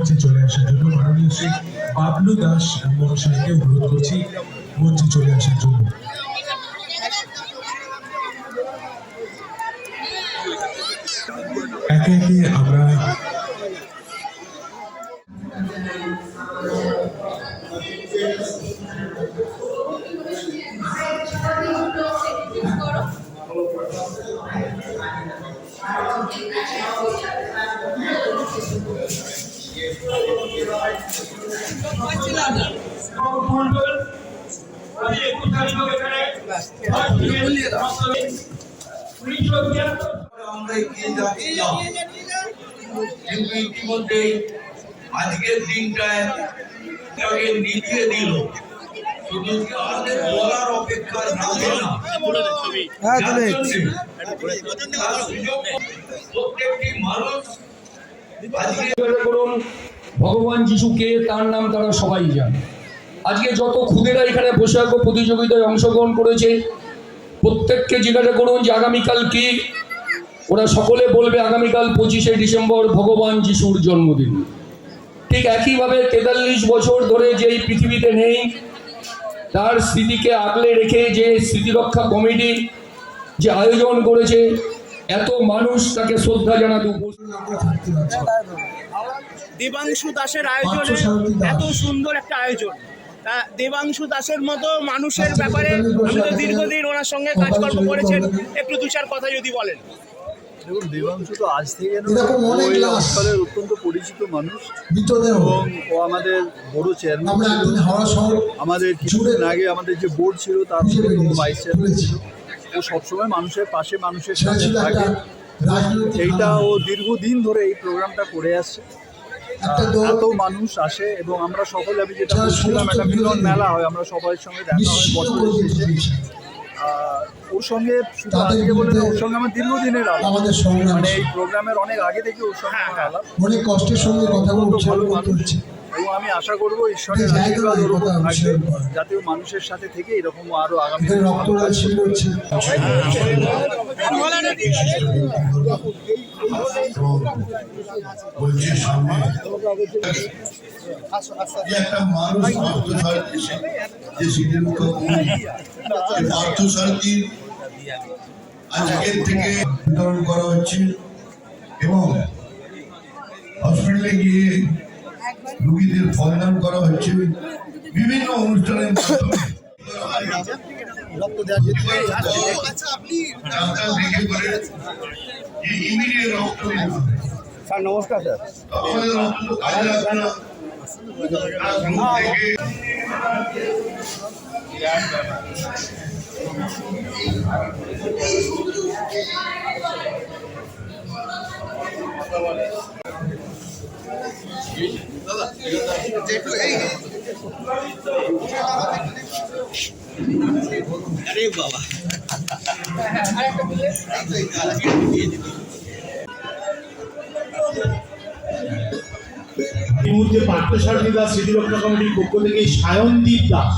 মঞ্চে চলে আসার জন্য মাননীয় শ্রী বাবলু দাস মহাশয়কে অনুরোধ করছি মঞ্চে চলে আসার জন্য। একে একে আমরা ইতিমধ্যে আজকের দিনটায় নিভিয়ে দিল, শুধু আমাদের বলার অপেক্ষা রাখে না। প্রত্যেকটি মানুষ করুন ভগবান যিশুকে, তার নাম তারা সবাই জানে। আজকে যত খুদেরা এখানে বসে প্রতিযোগিতায় অংশগ্রহণ করেছে, প্রত্যেককে জিজ্ঞাসা করুন যে আগামীকাল কি। ওরা সকলে বলবে আগামীকাল 25শে ডিসেম্বর ভগবান যিশুর জন্মদিন। ঠিক একইভাবে 43 বছর ধরে যেই পৃথিবীতে নেই, তার স্মৃতিকে আগলে রেখে যে স্মৃতিরক্ষা কমিটি যে আয়োজন করেছে, এত মানুষ তাকে শ্রদ্ধা জানাতে উপস্থিত। দেবাংশু দাসের আয়োজনে এত সুন্দর একটা আয়োজন, তা দেবাংশু দাসের মতো মানুষের ব্যাপারে আমি তো দীর্ঘদিন ওনার সঙ্গে কাজকর্ম করেছেন, একটু দু চার কথা যদি বলেন। দেখুন, দেবাংশু তো আজ থেকে অঞ্চলের অত্যন্ত পরিচিত মানুষ এবং ও আমাদের বড় চেয়ারম্যান ছিল। আমাদের কিছুদিন আগে আমাদের যে বোর্ড ছিল তার ভাইস চেয়ারম্যান ছিল। ও সবসময় মানুষের পাশে, মানুষের সাথে থাকে। এইটা ও দীর্ঘদিন ধরে এই প্রোগ্রামটা করে আসছে। এত মানুষ আসে এবং আমরা সকলে, আমি যেটা বলছিলাম, একটা মিলন মেলা হয়, আমরা সবার সঙ্গে দেখা হয় বছরের শেষে। ওর সঙ্গে শুধু আজকে বলে না, ওর সঙ্গে আমার দীর্ঘদিনের আলাপ, মানে এই প্রোগ্রামের অনেক আগে থেকে ওর সঙ্গে আমার আলাপ। অনেক কষ্টের সঙ্গে কথা বলতে ভালো মানুষ এবং আমি আশা করবো ঈশ্বরের আশীর্বাদ ওর উপর থাকবে, যাতে ও মানুষের সাথে থেকে এরকম আরো আগামী একটা মানুষ পার্থসারথী আজকের থেকে বিতরণ করা হচ্ছে এবং হসপিটালে গিয়ে রোগীদের ফলদান করা হচ্ছে বিভিন্ন অনুষ্ঠানের মাধ্যমে। স্যার নমস্কার। স্যার আরে বাবা, এই মুহূর্তে পার্থসারথী দাস স্মৃতিরক্ষা কমিটির পক্ষ থেকে সায়নদীপ দাস,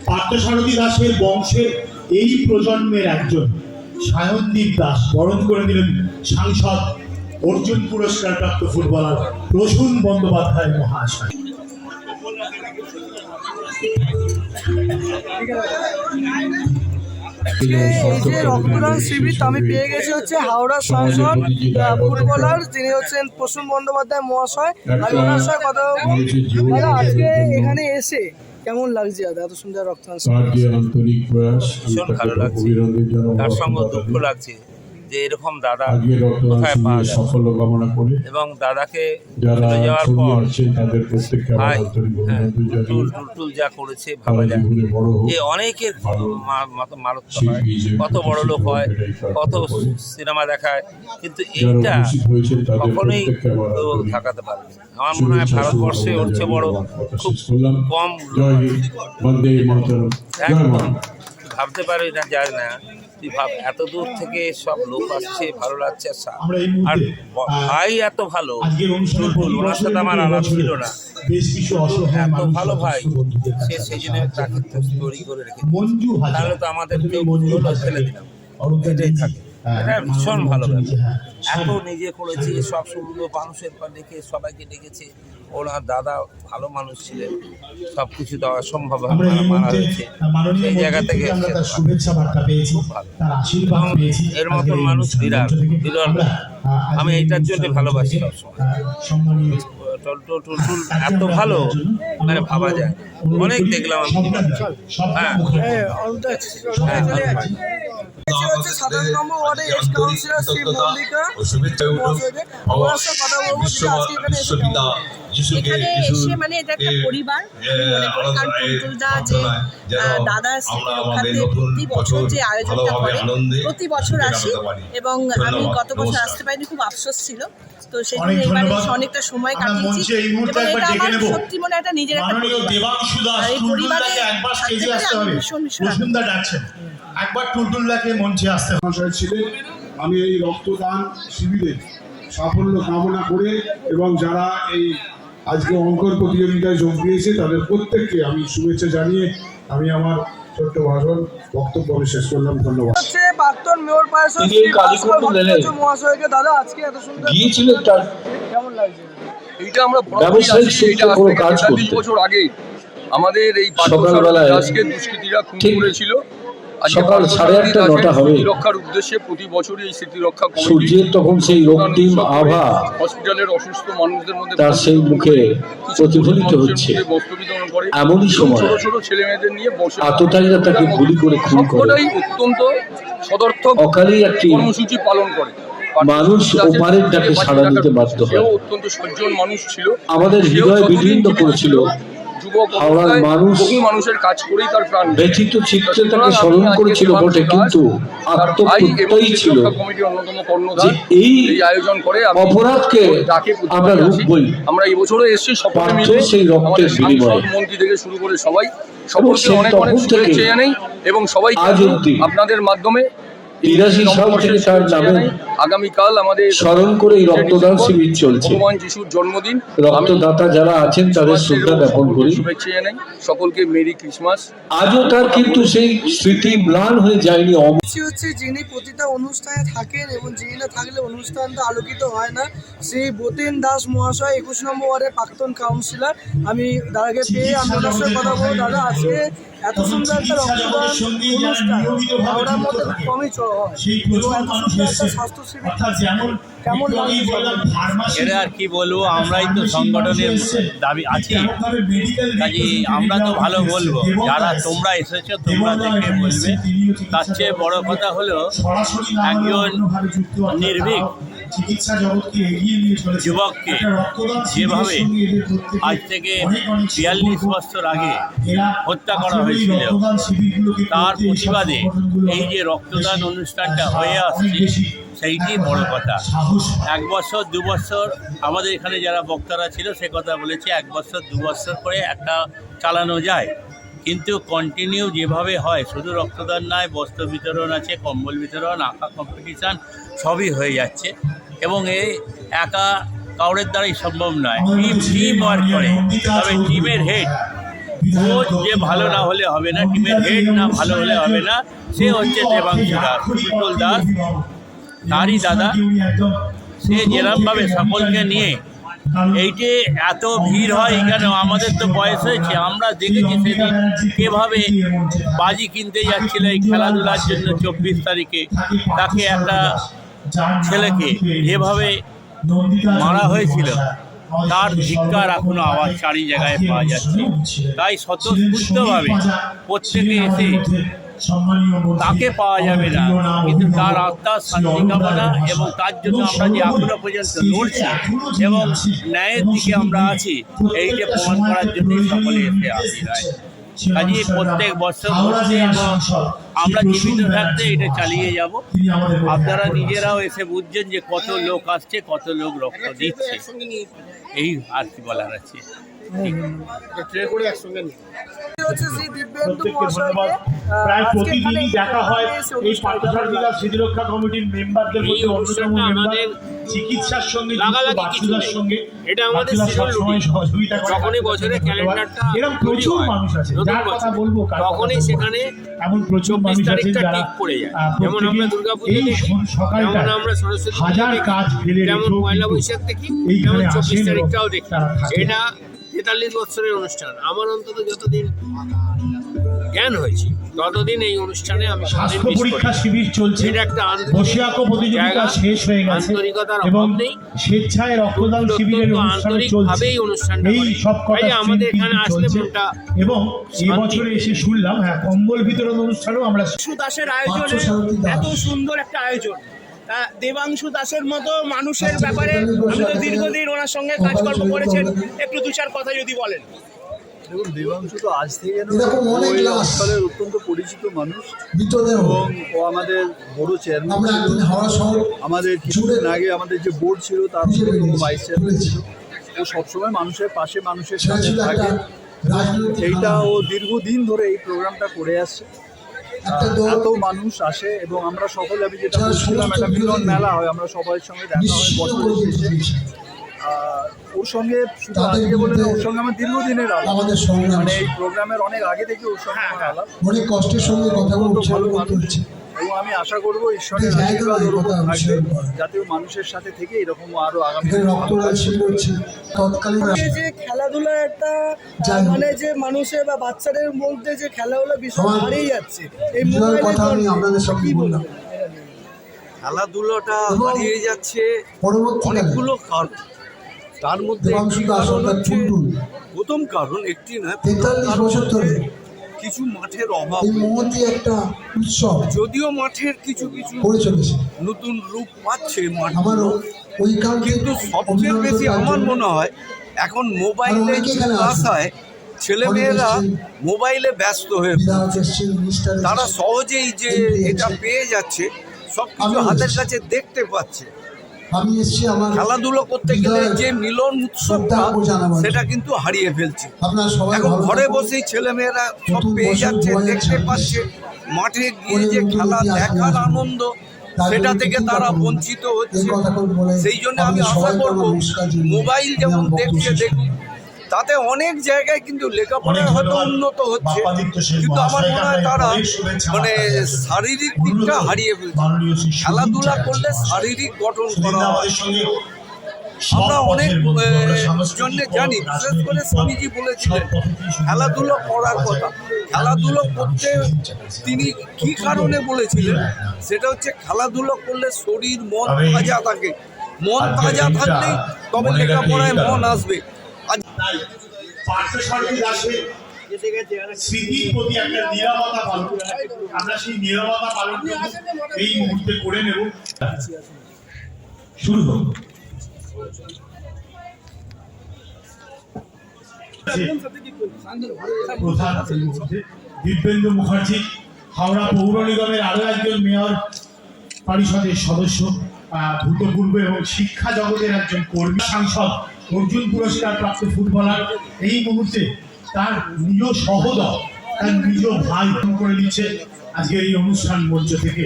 পার্থসারথী দাসের বংশের এই প্রজন্মের একজন সায়নদীপ দাস বরণ করে দিলেন সাংসদ, অর্জুন পুরস্কার প্রাপ্ত ফুটবলার প্রসূন বন্দ্যোপাধ্যায় মহাশয়। রক্তদান শিবির আমি পেয়ে গেছি হচ্ছে হাওড়ার সাংসদ ফুটবলার, যিনি হচ্ছেন প্রসূন বন্দ্যোপাধ্যায় মহাশয়। আমি ওনার সঙ্গে কথা বলবো। আজকে এখানে এসে কেমন লাগছে দাদা, এত সুন্দর রক্তদান শিবির? ভীষণ ভালো লাগছে, তার সঙ্গে দুঃখ লাগছে যে এরকম দাদা কোথায় পাওয়া যায়, এবং দাদাকে চলে যাওয়ার পর ভাই টুলটুল যা করেছে ভাবা যায় যে অনেকের মারাত্মক হয়, কত বড় লোক হয়, কত সিনেমা দেখায়, কিন্তু এইটা কখনোই থাকাতে পারবে। আমার মনে হয় ভারতবর্ষে ওর চেয়ে বড় খুব কম একদম ভাবতে পারি না, যায় না। তুই ভাব, এত দূর থেকে সব লোক আসছে, ভালো লাগছে। আর ভাই এত ভালো, ওনার সাথে আমার আলাপ ছিল না, এত ভালো ভাই, সে সেই জন্য তাকে তৈরি করে রেখে, তাহলে তো আমাদের ফেলে দিলাম, এটাই থাকে। এটা ভীষণ ভালো ব্যাপার। হ্যাঁ, এত নিজে করেছে, সব সমুদ্র মানুষের পর ডেকে সবাইকে ডেকেছে। ওনার দাদা ভালো মানুষ ছিলেন, সব কিছু দেওয়া সম্ভব আমরা এই মানা মুহূর্তে হয়েছে। মাননীয় সেই জায়গা মন্ত্রী থেকে থেকে আমরা তার এসেছে। শুভেচ্ছা বার্তা পেয়েছি, খুব ভালো। তার আশীর্বাদ এবং পেয়েছি। এর মতন আজকের এই মানুষ অনুষ্ঠান বিরাট, মঞ্চ থেকে বিরল। আমরা, আমি আজকের এই এইটার জন্য অনুষ্ঠান ভালোবাসি মঞ্চ থেকে, সবসময়। সম্মানীয় টলটল টুলটুল এত ভালো, মানে ভাবা যায়। অনেক দেখলাম আমি। হ্যাঁ। হচ্ছে 27 নম্বর ওয়ার্ডে এক্স কাউন্সিলর শ্রী মল্লিকা মহাশয়কে। ওনার সাথে কথা বলবো যে আজকে এখানে এসে কেমন লাগছে? এখানে এসে মানে এটা একটা পরিবার আমি মনে করি, কারণ টুলটুলদা যে দাদার স্মৃতি রক্ষার্থে প্রতি বছর যে আয়োজনটা করে, প্রতি বছর আসি এবং আমি গত বছর আসতে পারিনি, খুব আফসোস ছিল। তো সেই জন্য এবারে এসে অনেকটা সময় কাটিয়েছি এবং এটা আমার সত্যি মনে একটা নিজের একটা পরিবার। আর এই পরিবারে থাকতে পেরে আমি ভীষণ ভীষণ আনন্দিত। একবার টুলটুলদাকে মঞ্চে আসতে মহাশয় ছিলেন। আমি এই রক্তদান শিবিরে সাফল্য কামনা করে এবং যারা এই আজকে অঙ্কন প্রতিযোগিতায় যোগ দিয়েছে তাদের প্রত্যেককে আমি শুভেচ্ছা জানিয়ে আমি আমার ছোট্ট ভাষণ বক্তব্য আমি শেষ করলাম। ধন্যবাদ। হচ্ছে প্রাক্তন মেয়র পার্ষদ তিনি শ্রী কালীকুণ্ড ভাস্কর লেনে ভট্টাচার্য মহাশয়কে। দাদা আজকে এত সুন্দর গিয়েছিলেন তার কেমন লাগছে? এইটা আমরা ব্যবসায়িক সূত্রে কোনো কাজ করতে। বছর আগে আমাদের এই সকালবেলায় দাসকে দুষ্কৃতীরা খুন ঠিক করেছিল। সকাল 8:30 9টা হবে। স্মৃতি রক্ষার উদ্দেশ্যে প্রতি বছরই এই স্মৃতি রক্ষা কমিটি সূর্যের তখন সেই রক্তিম আভা হসপিটালের অসুস্থ মানুষদের মধ্যে তার সেই মুখে প্রতিফলিত হচ্ছে। বস্ত্র বিতরণ করে। এমনই সময় ছোট ছোট ছেলে মেয়েদের নিয়ে বসে আততায়ীরা তাকে গুলি করে খুন করে। সবকটাই অত্যন্ত সদর্থক অকালেই একটি কর্মসূচি পালন করে। মানুষ ওপারের ডাকে সাড়া দিতে বাধ্য হয়। সেও অত্যন্ত সজ্জন মানুষ ছিল। আমাদের হৃদয় বিদীর্ণ করেছিল। যুবক হাওড়ার অবস্থায় মানুষ বহু মানুষের কাজ করেই তার প্রাণ ব্যথিত চিত্রে তাকে স্মরণ করেছিল বটে, কিন্তু আত্মপ্রত্যয়ী ছিল কমিটির অন্যতম কর্ণধার যে এই আয়োজন করে অপরাধকে আমরা রুখবই। আমরা এই বছরও এসেছি সকলে পার্থ মিলে, সেই রক্তের আমাদের বিনিময়ে। সাংসদ মন্ত্রী থেকে শুরু করে সবাই সকলকে সেই অনেক তখন অনেক থেকে শুভেচ্ছা জানাই এবং সবাই আজ অবধি আপনাদের মাধ্যমে 83 সাল থেকে তার নামে আগামীকাল আমাদের স্মরণ করে এই রক্তদান শিবির চলছে। ভগবান যিশুর জন্মদিন। রক্তদাতা যারা আছেন তাদের শ্রদ্ধা জ্ঞাপন করি, শুভেচ্ছা জানাই সকলকে। Merry Christmas. আজও তার কিন্তু সেই স্মৃতি ম্লান হয়ে যায়নি। হচ্ছে যিনি প্রতিটা অনুষ্ঠানে থাকেন এবং যিনি না থাকলে অনুষ্ঠানটা আলোকিত হয় না, শ্রী বতীন দাস মহাশয় 21 নম্বর ওয়ার্ডের প্রাক্তন কাউন্সিলর। আমি দাদাকে পেয়ে আমি ওনার সাথে কথা বলবো। দাদা আজকে এত সুন্দর একটা রক্তদান অনুষ্ঠান হাওড়ার মধ্যে খুব কমই হয় এবং এত সুন্দর একটা স্বাস্থ্য শিবির কেমন লাগছে? এটা আর কি বলবো, আমরাই তো সংগঠনের দাবি আছি, কাজে আমরা তো ভালো বলবো। যারা তোমরা এসেছো তোমরা দেখে বলবে। তার চেয়ে বড় কথা হলো একজন নির্ভীক যুবককে যেভাবে আজ থেকে 42 বছর আগে হত্যা করা হয়েছিল, তার প্রতিবাদে এই যে রক্তদান অনুষ্ঠানটা হয়ে আসছে সেইটি বড় কথা। 1 বছর 2 বছর আমাদের এখানে যারা বক্তারা ছিল সে কথা বলেছে, 1 বছর 2 বছর করে একটা চালানো যায়, কিন্তু কন্টিনিউ যেভাবে হয়, শুধু রক্তদান নয়, বস্ত্র বিতরণ আছে, কম্বল বিতরণ, আঁকা কম্পিটিশান সবই হয়ে যাচ্ছে এবং এই একা কাউরের দ্বারাই সম্ভব নয়। টিম ওয়ার্ক করে, তবে টিমের হেড কোচ যে ভালো না হলে হবে না, টিমের হেড না ভালো হলে হবে না। সে হচ্ছে দেবাংশু দাস, টুলটুল দাস, তারই দাদা। সে যেরকমভাবে সকলকে নিয়ে এইটে এত ভিড় হয় এখানে, আমাদের তো বয়স হয়েছে, আমরা দেখেছি সেদিন কীভাবে বাজি কিনতে যাচ্ছিল এই খেলাধুলার জন্য 24 তারিখে, তাকে একটা ছেলেকে যেভাবে মারা হয়েছিল তার ধিক্কার এখনো আওয়াজ চারি জায়গায় পাওয়া যাচ্ছে। তাই স্বতঃস্ফূর্তভাবে প্রত্যেকে এসে তাকে পাওয়া যাবে না, কিন্তু তার আত্মার শান্তি কামনা এবং তার জন্য আমরা যে এখনো পর্যন্ত লড়ছি এবং ন্যায়ের দিকে আমরা আছি, এইটা প্রমাণ করার জন্যই সকলে এসে হাজির হয়। কাজে প্রত্যেক বছর এবং আমরা জীবিত থাকতে এটা চালিয়ে যাব। আপনারা নিজেরাও এসে বুঝছেন যে কত লোক আসছে, কত লোক রক্ত দিচ্ছে, এই আর কি বলার আছে। হচ্ছে শ্রী দিব্যেন্দু প্রত্যেককে ধন্যবাদ। মহাশয়কে প্রায় আজকে প্রতিদিনই এখানে দেখা হয় এসে এই পার্থসারথী দাস স্মৃতিরক্ষা কমিটির মেম্বারদের মধ্যে অন্যতম মেম্বার চিকিৎসার সঙ্গে বাচ্চুদার সঙ্গে এটা আমাদের সবসময় সহযোগিতা করে। যখনই বছরের ক্যালেন্ডারটা এরকম প্রচুর মানুষ আছে যার কথা বলবো তখনই সেখানে এমন প্রচুর মানুষ আছে যারা ঠিক পড়ে যায়। যেমন আমরা দুর্গাপুজো এই দেখি, সকালটা যেমন আমরা সরস্বতী পুজো হাজার দেখি, কাজ ফেলে যেমন রেখেও পয়লা কিন্তু বৈশাখ দেখি, এইখানে যেমন 24 আসেন এবং তারিখটাও দেখি। তারা থাকেন। এটা 43 বছরের অনুষ্ঠান। আমার অন্তত যতদিন জ্ঞান হয়েছে ততদিন এই অনুষ্ঠানে আমি স্বাস্থ্য পরীক্ষা শিবির চলছে, এটা একটা বসিয়াকো প্রতিযোগিতা শেষ হয়ে গেছে আন্তরিকতার এবং অভাব নেই। স্বেচ্ছায় রক্তদান শিবিরের অনুষ্ঠান চলছে। এই সব কথা আমাদের এখানে আসলে মনটা এবং এই বছরে এসে শুনলাম কম্বল বিতরণ অনুষ্ঠানেও আমরা দেবাংশু দাসের আয়োজনে এত সুন্দর একটা আয়োজন, দেবাংশু দাসের মতো মানুষের ব্যাপারে আমি তো দীর্ঘদিন ওনার সঙ্গে কাজকর্ম করেছেন, একটু দু চার কথা যদি বলেন। দেখুন, দেবাংশু তো আজ থেকে ওই অঞ্চলের অত্যন্ত পরিচিত মানুষ এবং ও আমাদের বড় চেয়ারম্যান ছিল। আমাদের কিছুদিন আগে আমাদের যে বোর্ড ছিল তার ভাইস চেয়ারম্যান ছিল। ও সবসময় মানুষের পাশে, মানুষের সাথে থাকে। এইটা ও দীর্ঘদিন ধরে এই প্রোগ্রামটা করে আসছে। এত মানুষ আসে এবং আমরা সকলে, আমি যেটা বলছিলাম, একটা মিলন মেলা হয়, আমরা সবার সঙ্গে দেখা হয় বছরের শেষে। ওর সঙ্গে শুধু আজকে বলে না, ওর সঙ্গে আমার দীর্ঘদিনের আলাপ, মানে এই প্রোগ্রামের অনেক আগে থেকে ওর সঙ্গে আমার আলাপ। অনেক কষ্টের সঙ্গে কথা ভালো মানুষ এবং আমি আশা করবো ঈশ্বরের আশীর্বাদ ওর উপর থাকবে, যাতে ও মানুষের সাথে থেকে এরকম আরো আগামী যে খেলাধুলার একটা মানে যে মানুষের বা বাচ্চাদের মধ্যে যে খেলাধুলা বিষয় হারিয়ে যাচ্ছে এই মোবাইলের জন্য, কি বলবো? খেলাধুলোটা হারিয়ে যাচ্ছে অনেকগুলো কারণ। তার মধ্যে প্রথম কারণ একটি না, কিছু মাঠের অভাব। যদিও মাঠের কিছু কিছু নতুন রূপ পাচ্ছে মাঠগুলো, কিন্তু সবচেয়ে বেশি আমার মনে হয় এখন মোবাইলে আসায় ছেলেমেয়েরা মোবাইলে ব্যস্ত হয়ে তারা সহজেই যে এটা পেয়ে যাচ্ছে, সব কিছু হাতের কাছে দেখতে পাচ্ছে। খেলাধুলো করতে গেলে যে মিলন উৎসবটা সেটা কিন্তু হারিয়ে ফেলছে। এখন ঘরে বসেই ছেলেমেয়েরা সব পেয়ে যাচ্ছে, দেখতে পাচ্ছে। মাঠে গিয়ে যে খেলা দেখার আনন্দ, সেটা থেকে তারা বঞ্চিত হচ্ছে। সেই জন্য আমি আশা করবো মোবাইল যেমন দেখছে দেখুন, তাতে অনেক জায়গায় কিন্তু লেখাপড়ায় হয়তো উন্নত হচ্ছে, কিন্তু আমার মনে হয় তারা মানে শারীরিক দিকটা হারিয়ে ফেলছে। খেলাধুলা করলে শারীরিক গঠন করা হয়। আমরা অনেক জন্য জানি, বিশেষ করে স্বামীজি বলেছিলেন খেলাধুলো করার কথা। খেলাধুলো করতে তিনি কি কারণে বলেছিলেন, সেটা হচ্ছে খেলাধুলো করলে শরীর মন তাজা থাকে। মন তাজা থাকলেই তবে লেখাপড়ায় মন আসবে। পার্থসারথী দাসের স্মৃতির প্রতি একটা নীরবতা পালন, আমরা সেই নীরবতা পালন এই মুহূর্তে করে নেব। শুরু হোক। প্রধান দিব্যেন্দু মুখার্জি, হাওড়া পৌর নিগমের আরো একজন মেয়র পরিষদের সদস্য, ভূতপূর্ব এবং শিক্ষা জগতের একজন কর্মী, সাংসদ, অর্জুন পুরস্কার প্রাপ্ত ফুটবলার। এই মুহূর্তে তার নিজ সহোদর, তার নিজ ভাই করে দিচ্ছে আজকের এই অনুষ্ঠান মঞ্চ থেকে।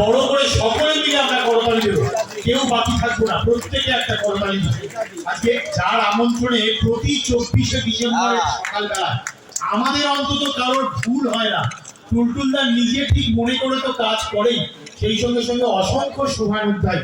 বড় করে সকলে মিলে আমরা করতালি দেব, কেউ বাকি থাকবো না, প্রত্যেকে একটা করতালি দেব। আজকে যার আমন্ত্রণে প্রতি 24শে ডিসেম্বর সকালবেলা আমাদের অন্তত কারোর ভুল হয় না। টুলটুলদার নিজে ঠিক মনে করে তো কাজ করেই, সেই সঙ্গে সঙ্গে অসংখ্য শুভানুধ্যায়ী